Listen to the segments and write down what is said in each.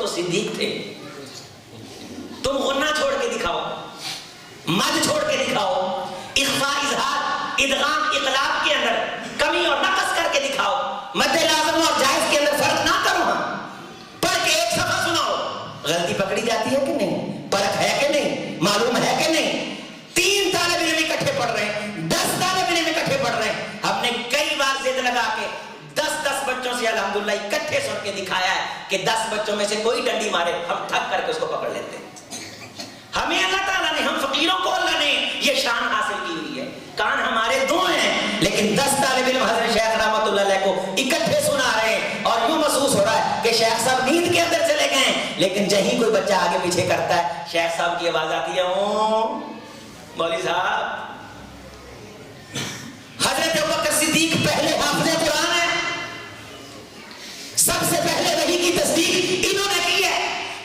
تو صدیق تھے. تم غنہ چھوڑ کے دکھاؤ, مد چھوڑ کے دکھاؤ, اخفاء اظہار ادغام اقلاب کے اندر کمی اور نقص کر کے دکھاؤ, مد لازم اور جائز کے اندر فرق نہ کرو. ہم پڑھ کے ایک صفحہ سناؤ, غلطی پکڑی جاتی ہے کہ نہیں, پرکھ ہے کہ نہیں, معلوم ہے کہ نہیں. 3 طالب علم اکٹھے پڑھ رہے ہیں, 10 طالب علم اکٹھے پڑھ رہے ہیں. ہم نے کئی بار ضد لگا کے 10 بچوں سے الحمدللہ اکٹھے سن کے دکھایا ہے کہ 10 بچوں میں سے کوئی ڈنڈی مارے ہم تھک کر کے اس کو پکڑ لیتے ہیں. ہمیں اللہ تعالیٰ نے, ہم فقیروں کو اللہ نے یہ شان حاصل کی ہوئی ہے. کان ہمارے 2 ہیں لیکن 10 طالب علم حضرت شیخ رحمۃ اللہ علیہ کو اکٹھے سنا رہے ہیں اور یوں محسوس ہو رہا ہے کہ شیخ صاحب نیند کے اندر چلے گئے ہیں, لیکن جہیں کوئی بچہ آگے پیچھے کرتا ہے شیخ صاحب کی آواز آتی ہے, او مولوی صاحب. حضرت ابوبکر صدیق پہلے حافظ قرآن ہے, سب سے پہلے وحی کی تصدیق انہوں نے کی ہے.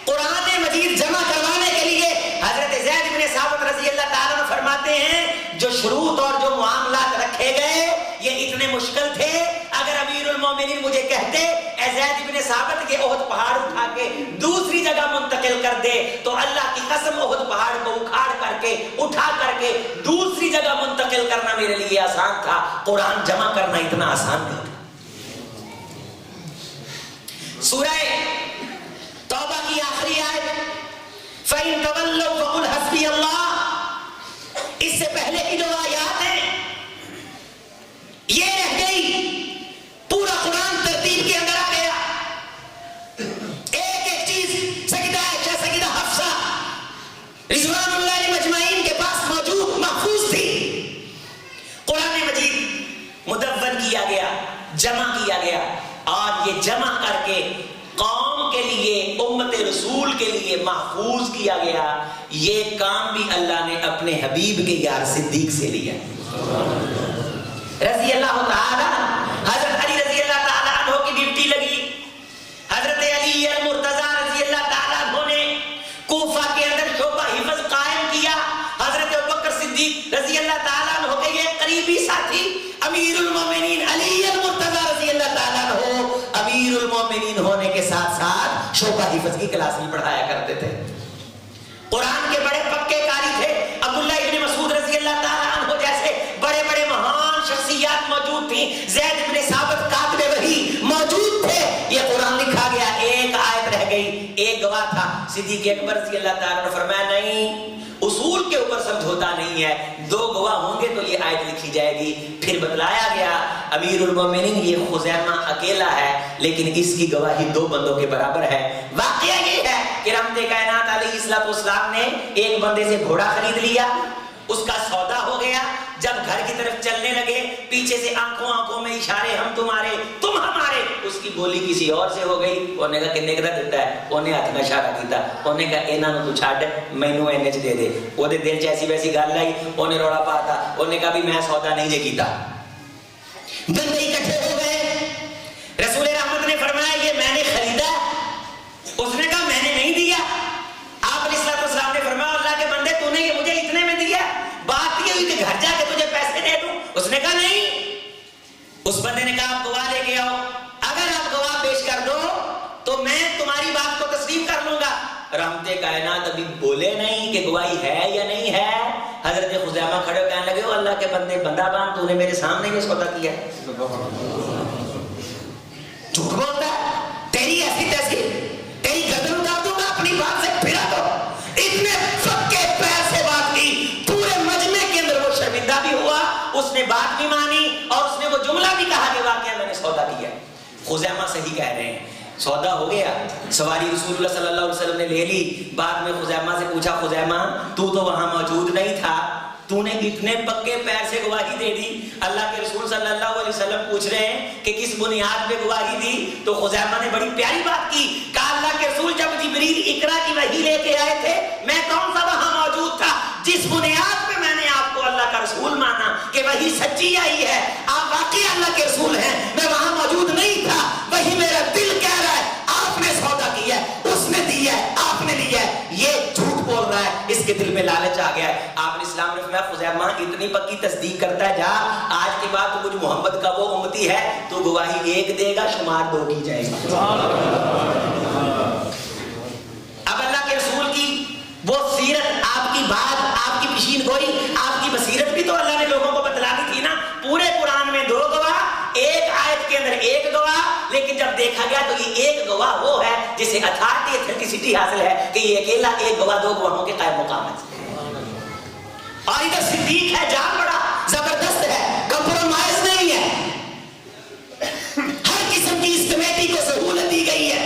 قرآن مجید جمع کروانے کے لیے حضرت زید بن ثابت رضی اللہ تعالیٰ عنہ فرماتے ہیں جو شروط اور جو معاملات رکھے گئے یہ اتنے مشکل تھے. اگر امیر المومنین مجھے کہتے اے زید بن ثابت کے احد پہاڑ اٹھا کے دوسری جگہ منتقل کر دے تو اللہ کی قسم احد پہاڑ کو اکھاڑ کر کے اٹھا کر کے دوسری جگہ منتقل کرنا میرے لیے آسان تھا, قرآن جمع کرنا اتنا آسان نہیں تھا. سورہ توبہ کی آخری آیت فَإِن تَوَلَّوْا فَقُلْ حَسْبِيَ اللَّهُ, اس سے پہلے کی جو آیات ہیں یہ رہ گئی, پورا قرآن ترتیب کے اندر آ گیا. ایک ایک چیز سیدہ عائشہ, سیدہ حفصہ رضوان اللہ علیہم اجمعین کے پاس موجود محفوظ تھی. قرآن مجید مدون کیا گیا, جمع کیا گیا, اور یہ جمع کر کے قوم کے لیے, امت رسول کے لیے محفوظ کیا گیا. یہ کام بھی اللہ نے اپنے حبیب کے یار صدیق سے لیا رضی اللہ تعالی. حضرت علی رضی اللہ تعالیٰ عنہ کی ڈیوٹی لگی. حضرت علی المرتضیٰ رضی اللہ تعالیٰ عنہ نے کوفہ کے اندر شعبہ حفظ قائم کیا. حضرت ابوبکر صدیق رضی اللہ تعالیٰ عنہ کے یہ قریبی ساتھی امیر المومنین علی المرتضیٰ رضی اللہ تعالیٰ عنہ امیر المومنین ہونے کے ساتھ ساتھ شعبہ حفظ کی کلاس بھی پڑھایا کرتے تھے. قرآن کے بڑے پکے قاری تھے. عبداللہ ابن مسعود رضی اللہ تعالیٰ عنہ جیسے بڑے بڑے مہان شخصیات موجود تھیں. زید بن ثابت کاتب وحی موجود تھے. یہ قرآن لکھا گیا, ایک آیت رہ گئی, ایک گواہ تھا صدیق اکبر رضی اللہ تعالیٰ عنہ. فرمایا نہیں, اصول کے اوپر سمجھوتا نہیں ہے, 2 گواہ ہوں گے تو یہ آیت لکھی جائے گی. پھر بتلایا گیا امیر المومنین یہ خزیمہ اکیلا ہے لیکن اس کی گواہی 2 بندوں کے برابر ہے. واقعہ یہ ہے کہ رحمت کائنات علیہ السلام نے ایک بندے سے گھوڑا خرید لیا, اس کا سودا ہو گیا. جب گھر کی طرف چلنے لگے پیچھے سے آنکھوں میں اشارے, ہم تمہارے تم ہمارے. اس کی بولی کسی اور سے ہو گئی. انہوں نے کہا کنے کا دیتا ہے, انہیں ہاتھ میں اشارہ کیتا. انہوں نے کہا انہاں نوں تو چھڈ مینوں اینے چ دے دے. وہ دے دل چ ایسی ویسی گل آئی, انہیں روڑا پاتا. انہوں نے کہا بھی میں سودا نہیں جے کیتا. بندے اکٹھے ہو گئے. رسول رحمت نے فرمایا یہ میں نے خریدا. اس نے کہا میں نے نہیں دیا. آپ علیہ السلام نے فرمایا اللہ کے بندے تو نے یہ مجھے اتنے میں دیا, بات یہ ہوئی کہ گھر جا کے تجھے پیسے دے دوں. اس نے کہا نہیں. اس بندے نے کہا آپ گواہ لے کے آؤ, اگر آپ گواہ پیش کر دو تو میں تمہاری بات کو تسلیم کر لوں گا. رحمت کائنات ابھی بولے نہیں کہ گواہی ہے یا نہیں ہے. حضرت خزیمہ کھڑے کہنے لگے اللہ کے بندے بندہ بان تو نے میرے سامنے یہ سودا کیا. جھوٹ بولتا ہے, تیری ایسی تیسی, تیری گردن اتار دوں گا, اپنی بات سے پھرا دو. اتنے پکے پیر سے بات کی, پورے مجمع کے اندر وہ شرمندہ بھی ہوا, اس نے بات بھی مانی اور اس نے وہ جملہ بھی کہا کہ واقعہ میں نے سودا کیا. خزیمہ صحیح کہہ رہے ہیں, سودا ہو گیا. سواری رسول اللہ صلی اللہ علیہ وسلم نے لے لی. بعد میں خزیمہ سے پوچھا خزیمہ تو وہاں موجود نہیں تھا, تو نے اتنے پکے پیر سے گواہی دے دی. اللہ کے رسول صلی اللہ علیہ وسلم پوچھ رہے ہیں کہ کس بنیاد پہ گواہی دی. تو خزیمہ نے بڑی پیاری بات کی, کہا اللہ کے رسول جب جبریل اقرا کی وحی لے کے آئے تھے میں کون سا وہاں موجود تھا. جس بنیاد پہ میں نے آپ کو اللہ کا رسول مانا کہ وہی سچی آئی ہے, آپ واقعی اللہ کے رسول ہیں, میں وہاں موجود نہیں تھا. وہی میرا دل کہہ رہا ہے آپ نے سودا کیا ہے, اس نے دیا ہے, آپ نے لیا ہے. یہ جھوٹ بول رہا ہے, اس کے دل میں لالچ آ گیا ہے. آپ نے اسلام نے فرمایا خزیمہ اتنی پکی تصدیق کرتا ہے, جا آج کے بعد تو مجھ محمد کا وہ امتی ہے, تو گواہی 1 دے گا, شمار 2 کی جائے گی. گواہ وہ ہے جسے اتھارٹی ایتھنٹسٹی حاصل ہے کہ یہ اکیلا ایک گواہ دو گواہوں کے قائم مقام ہے. اور ادھر صدیق ہے جان بڑا زبردست ہے, کمپرومائز نہیں ہے, ہر قسم کی اس کمیٹی کو سہولت دی گئی ہے.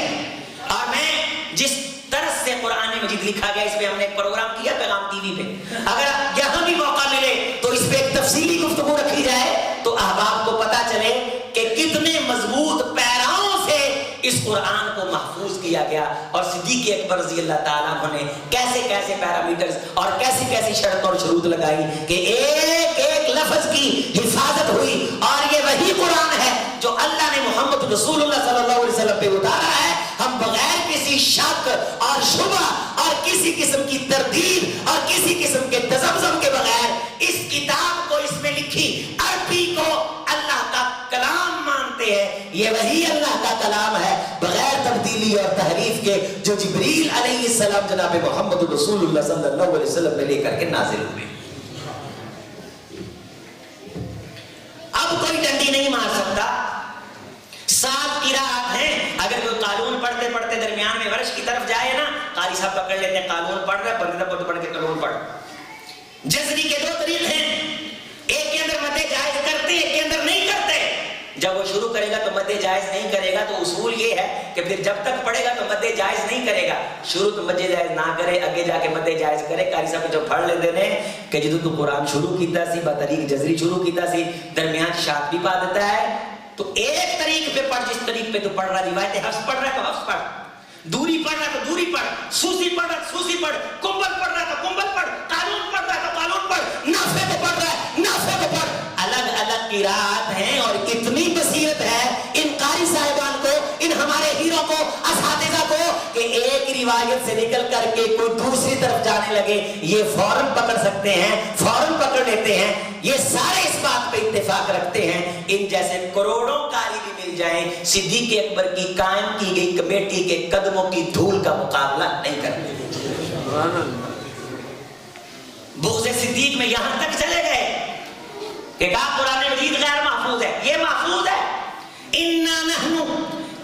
اور میں جس طرح سے قرآن مجید لکھا گیا اس پہ ہم نے ایک پروگرام کیا پیغام ٹی وی پہ, اگر یہاں بھی موقع ملے تو اس پہ ایک تفصیلی گفتگو رکھی جائے تو احباب کو پتا چلے کہ کتنے مضبوط پیراؤں سے اس قرآن کو محفوظ کیا گیا اور صدیق اکبر رضی اللہ تعالیٰ عنہ نے کیسے کیسے پیرامیٹرز اور کیسی کیسی شرط اور شروط لگائی کہ ایک ایک لفظ کی حفاظت ہوئی. اور یہ وہی قرآن ہے جو اللہ نے محمد رسول اللہ صلی اللہ علیہ وسلم پہ اتارا ہے. ہم بغیر کسی شک اور شبہ اور کسی قسم کی تردید اور کسی قسم کے تزمزم کے بغیر اس کتاب کو, اس میں لکھی عربی کو اللہ کا کلام مانتے ہیں. یہ وہی اللہ کا کلام ہے بغیر تبدیلی اور تحریف کے جو جبریل علیہ السلام جناب محمد رسول اللہ صلی اللہ علیہ وسلم نے لے کر کے نازل ہوئے. اب کوئی ڈنڈی نہیں مار سکتا. 7 قراءات ہیں. اگر کوئی قانون پڑھتے پڑھتے درمیان میں ورش کی طرف جائے نا, قاری صاحب پکڑ لیتے ہیں قانون پڑھ رہے, بندہ پڑھ کے قانون پڑھ. جزری کے 2 طریق ہیں, ایک کے اندر مد جائز کرتے, ایک کے اندر نہیں کرتے. جب وہ شروع کرے گا تو مد جائز نہیں کرے گا, تو اصول یہ ہے کہ پھر جب تک پڑھے گا تو مد جائز نہیں کرے گا. شروع تو مد جائز نہ کرے, اگے جا کے مد جائز کرے. قاری صاحب جو پڑھ لیتے ہیں کہ جدو تو قرآن شروع کیتا سی بطریق جزری شروع کیتا سی, درمیان شاط بھی پا دیتا ہے, تو ایک طریق پہ پڑھ, جس طریق پہ تو پڑھ رہا, روایت حفظ پڑھ رہا ہے تو حفظ پڑھ, دوری پڑھ رہا تو دوری پڑھ, سوسی پڑھ رہا تو سوسی پڑھ, کمبل پڑھ رہا تو کمبل پڑھ, قانون پڑھ رہا تو قانون پڑھ, نافع کو پڑھ رہا ہے نافع کو پڑھ. الگ الگ قراءات ہیں اور اتنی بصیرت ہے ان قاری صاحبان کو, ان ہمارے ہیروں کو, اساتذہ کو, کہ ایک روایت سے نکل کر کے کوئی دوسری طرف جانے لگے یہ فوراً پکڑ سکتے ہیں, فوراً پکڑ لیتے ہیں. یہ سارے اس بات پہ اتفاق رکھتے ہیں ان جیسے کروڑوں قاری بھی مل جائیں, صدیق اکبر کی قائم کی گئی کمیٹی کے قدموں کی دھول کا مقابلہ نہیں کرتے. بغض صدیق میں یہاں تک چلے گئے کہ کہا قرآن مجید غیر محفوظ ہے. یہ محفوظ ہے. اِنَّا نَحْنُ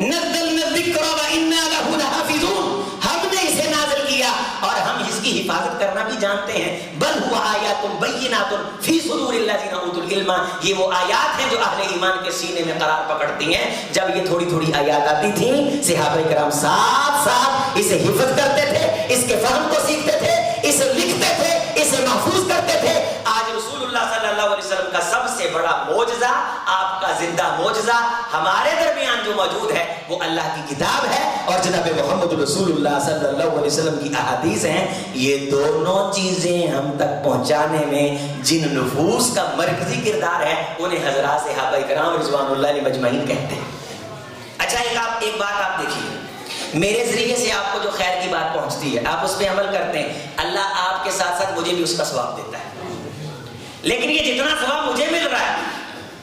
نَزَّلْنَا الذِّكْرَ وَإِنَّا لَهُ لَحَافِظُونَ. ہم نے اسے نازل کیا اور ہم اس کی حفاظت کرنا بھی جانتے ہیں. بل هو آیات بینات فی صدور الذین اوتوا العلم. یہ وہ آیات ہیں جو اہل ایمان کے سینے میں قرار پکڑتی ہیں. جب یہ تھوڑی تھوڑی آیات آتی تھیں صحابہ کرام ساتھ ساتھ اسے حفظ کرتے تھے, اس کے فہم کو سیکھتے تھے, اسے لکھتے تھے, اسے محفوظ کرتے تھے. آج رسول اللہ صلی اللہ علیہ وسلم کا سب سے بڑا معجزہ, آپ کا زندہ معجزہ ہمارے درمیان جو موجود ہے وہ اللہ کی کتاب ہے اور جناب محمد رسول اللہ صلی اللہ علیہ وسلم کی احادیث ہیں. یہ دونوں چیزیں ہم تک پہنچانے میں جن نفوس کا مرکزی کردار ہے انہیں حضرات صحابہ کرام رضوان اللہ علیہ مجمعین کہتے ہیں. اچھا ایک بات آپ دیکھیے, میرے ذریعے سے آپ کو جو خیر کی بات پہنچتی ہے آپ اس پہ عمل کرتے ہیں, اللہ آپ کے ساتھ ساتھ مجھے بھی اس کا ثواب دیتا ہے. لیکن یہ جتنا ثواب مجھے مل رہا ہے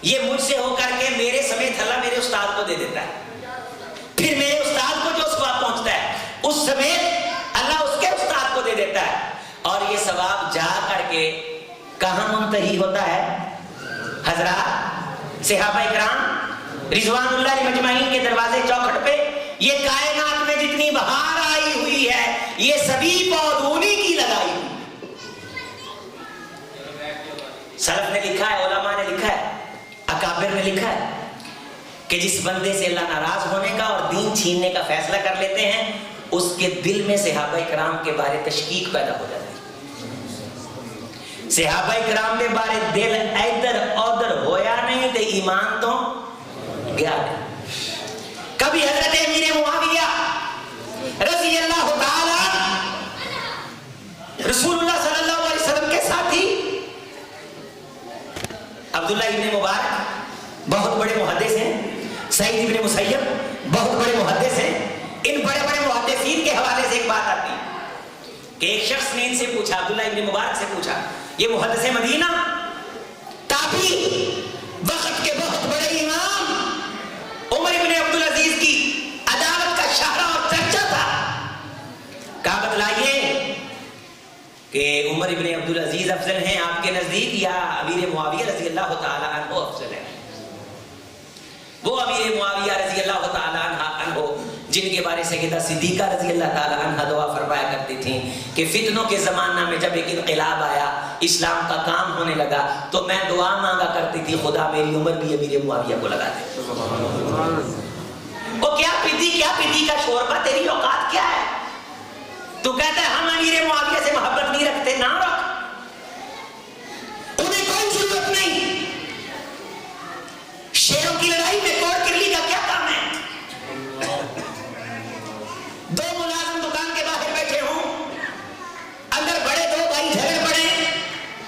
یہ مجھ سے ہو کر کے میرے سمیت اللہ میرے استاد کو دے دیتا ہے. پھر میرے استاد کو جو ثواب پہنچتا ہے اس سمیت اللہ اس کے استاد کو دے دیتا ہے. اور یہ ثواب جا کر کے کہاں منتہی ہوتا ہے حضرات صحابہ کرام رضوان اللہ علیہ مجمعین کے دروازے چوکھٹ پہ. یہ کائنات میں جتنی بہار آئی ہوئی ہے یہ سبھی پود انہی کی لگائی ہوئی. سلف نے لکھا ہے, علماء نے لکھا ہے, اکابر نے لکھا ہے کہ جس بندے سے اللہ ناراض ہونے کا اور دین چھیننے کا فیصلہ کر لیتے ہیں اس کے دل میں صحابہ کرام کے بارے تشکیک پیدا ہو جاتی ہے. صحابہ کرام کے بارے دل ادھر ادھر ہویا نہیں تو ایمان تو گیا نہیں. کبھی حضرت امیر معاویہ رضی اللہ تعالی رسول اللہ صلی اللہ علیہ وسلم کے ساتھی عبداللہ ابن مبارک بہت بڑے محدث ہیں, سعید ابن مسیب بہت بڑے محدث ہیں. ان بڑے بڑے محدثین کے حوالے سے ایک بات آتی ہے کہ ایک شخص نے ان سے پوچھا, عبداللہ ابن مبارک سے پوچھا, یہ محدث مدینہ تابعی وقت کے بہت بڑے امام عمر ابن عبدالعزیز کی عدالت کا شاہراہ اور چرچا تھا, کہا بتلائیے کہ عمر ابن عبدالعزیز افضل ہیں آپ کے نزدیک یا امیر معاویہ رضی اللہ تعالی عنہ افضل ہے؟ وہ امیر معاویہ رضی اللہ تعالی عنہ جن کے بارے سیدہ صدیقہ رضی اللہ تعالیٰ عنہ دعا فرمایا کرتی تھیں کہ فتنوں کے زمانہ میں جب ایک انقلاب آیا، اسلام کا کام ہونے لگا، تو میں دعا مانگا کرتی تھی خدا میری عمر بھی امیر معاویہ کو لگا دے۔ وہ کیا پتی کا شوربہ، تیری اوقات کیا ہے؟ تو کہتا ہے ہم امیر معاویہ سے محبت نہیں رکھتے، نہ رکھ، انہیں کوئی ضرورت نہیں، شیروں کی لڑائی میں کوڑ کرلی کا کیا کام ہے؟ دو ملازم دکان کے باہر بیٹھے ہوں، اندر بڑے دو بھائی جھگڑ پڑے،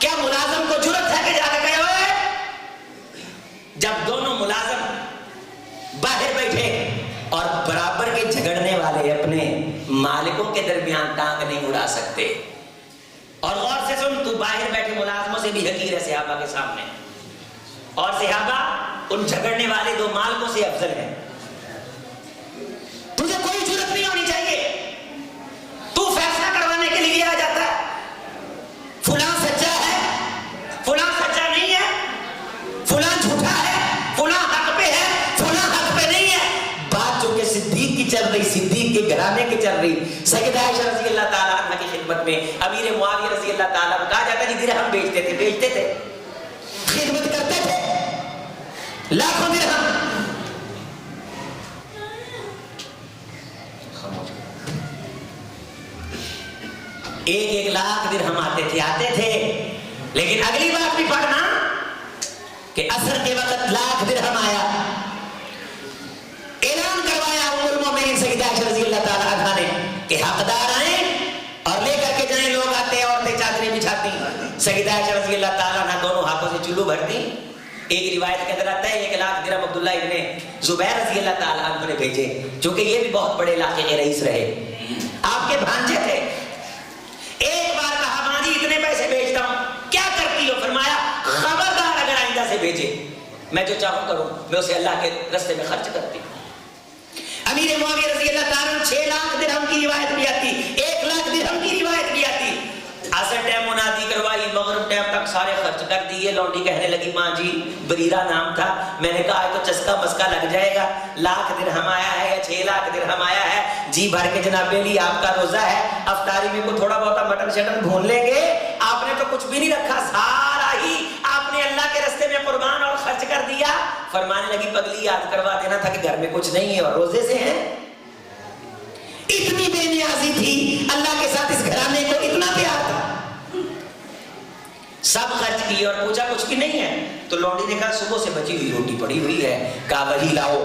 کیا ملازم کو جرأت ہے کہ جا کے کہے ہوئے؟ جب دونوں ملازم باہر بیٹھے اور برابر کے جھگڑنے والے اپنے مالکوں کے درمیان ٹانگ نہیں اڑا سکتے، اور غور سے سن، تو باہر بیٹھے ملازموں سے بھی حقیر ہے صحابہ کے سامنے، اور صحابہ ان جھگڑنے والے دو مالکوں سے افضل ہیں، تجھے کوئی ضرورت نہیں ہونی چاہیے، تو فیصلہ کروانے کے لیے آ جاتا ہے، فلاں سچا ہے، فلاں سچا نہیں ہے، فلاں جھوٹا ہے، فلاں حق پہ ہے، فلاں حق پہ نہیں ہے۔ بات جو کہ صدیق کی چل رہی، صدیق کے گھرانے کی چل رہی، سیدہ عائشہ رضی اللہ تعالیٰ عنہ کی خدمت میں امیر معاویہ رضی اللہ تعالیٰ عنہ، کہا جاتا ہے درہم بیچتے تھے، خدمت کرتے تھے، لاکھوں درہم، ایک لاکھ درہم آتے تھے، لیکن اگلی بات بھی پڑھنا کہ عصر کے وقت لاکھ درہم آیا، اعلان کروایا ام المومنین سیدہ عائشہ رضی اللہ تعالیٰ عنہا نے کہ حقدار آئیں اور لے کر کے جائیں، لوگ آتے ہیں، عورتیں چادریں بچھاتی، سیدہ عائشہ رضی اللہ تعالیٰ عنہ دونوں ہاتھوں سے چلو بھرتی۔ ایک روایت کے اندر آتا ہے 1 لاکھ درہم عبداللہ ابن زبیر رضی اللہ تعالیٰ عنہ نے بھیجے، چونکہ یہ بھی بہت بڑے علاقے کے رئیس رہے، آپ کے بھانجے تھے۔ ایک بار کہا ماں جی اتنے پیسے بھیجتا ہوں، کیا کرتی ہو؟ فرمایا خبردار اگر آئندہ سے بھیجے، میں جو چاہوں کروں، میں اسے اللہ کے رستے میں خرچ کرتی ہوں۔ امیر معاویہ رضی اللہ تعالیٰ عنہ 6 لاکھ درہم کی روایت بھی آتی، 1 لاکھ درہم کی روایت بھی آتی۔ عصر ٹائم منادی کروائی، مغرب ٹائم تک سارے خرچ کر دیے۔ لونڈی کہنے لگی ماں جی، بریرہ نام تھا، میں نے کہا تو چسکا مسکا لگ جائے گا، لاکھ درہم آیا ہے یا 6 لاکھ درہم آیا ہے، جی بھر کے جناب بیلی آپ کا روزہ ہے، افطاری میں کوئی تھوڑا بہت مٹن شٹن بھون لیں گے، آپ نے تو کچھ بھی نہیں رکھا، سارا ہی آپ نے اللہ کے رستے میں قربان اور خرچ کر دیا۔ فرمانے لگی پگلی یاد کروا دینا تھا کہ گھر میں کچھ نہیں ہے اور روزے سے ہیں۔ اتنی بے نیازی تھی اللہ کے ساتھ، اس گھرانے کو اتنا پیار تھا، سب خرچ کیے اور پوچھا کچھ بھی نہیں ہے، تو لونڈی نے کہا صبح سے بچی ہوئی روٹی پڑی ہوئی ہے، کہا وہی لاؤ،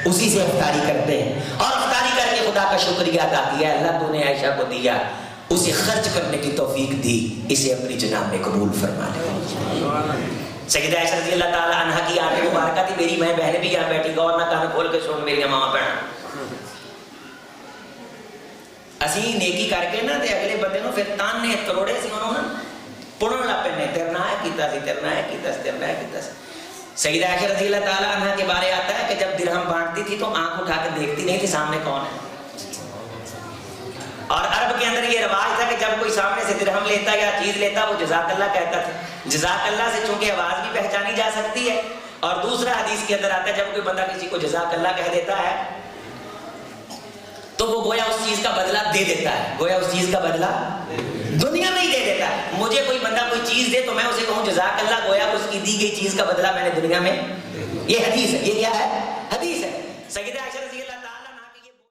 اسی سے افطاری کرتے ہیں، اور افطاری کر کے خدا کا شکریہ ادا کیا، اللہ تو نے عائشہ کو دیا، اسے خرچ کرنے کی توفیق دی، اسے اپنی جناب میں قبول فرما لے۔ سیدہ عائشہ رضی اللہ تعالیٰ عنہ کی آنکھیں مبارکہ تھی، میری ماں بہنیں بھی یہاں بیٹھی، غور نہ کان کھول کے سن میری ماما بہن، اسی نیکی کر کے نا تے اگلے بندے نو پھر تانے تروڑے سی انہوں نے پڑھن لگ پے، تیرنا ہے کیتا سی۔ سیدہ عائشہ رضی اللہ تعالیٰ عنہ کے بارے آتا ہے کہ جب درہم بانٹتی تھی تو آنکھ اٹھا کے دیکھتی نہیں تھی سامنے کون ہے، اور عرب کے اندر یہ رواج تھا کہ جب کوئی سامنے سے درہم لیتا یا چیز لیتا وہ جزاک اللہ کہتا تھا، جزاک اللہ سے چونکہ آواز بھی پہچانی جا سکتی ہے، اور دوسرا حدیث کے اندر آتا ہے جب کوئی بندہ کسی کو جزاک اللہ کہہ دیتا ہے تو وہ گویا اس چیز کا بدلہ دے دیتا ہے، گویا اس چیز کا بدلہ دنیا میں ہی دے دیتا ہے۔ مجھے کوئی بندہ کوئی چیز دے تو میں اسے کہوں جزاک اللہ، گویا اس کی دی گئی چیز کا بدلہ میں نے دنیا میں، یہ حدیث ہے، یہ کیا ہے؟ حدیث ہے۔ سیدہ عائشہ رضی اللہ تعالیٰ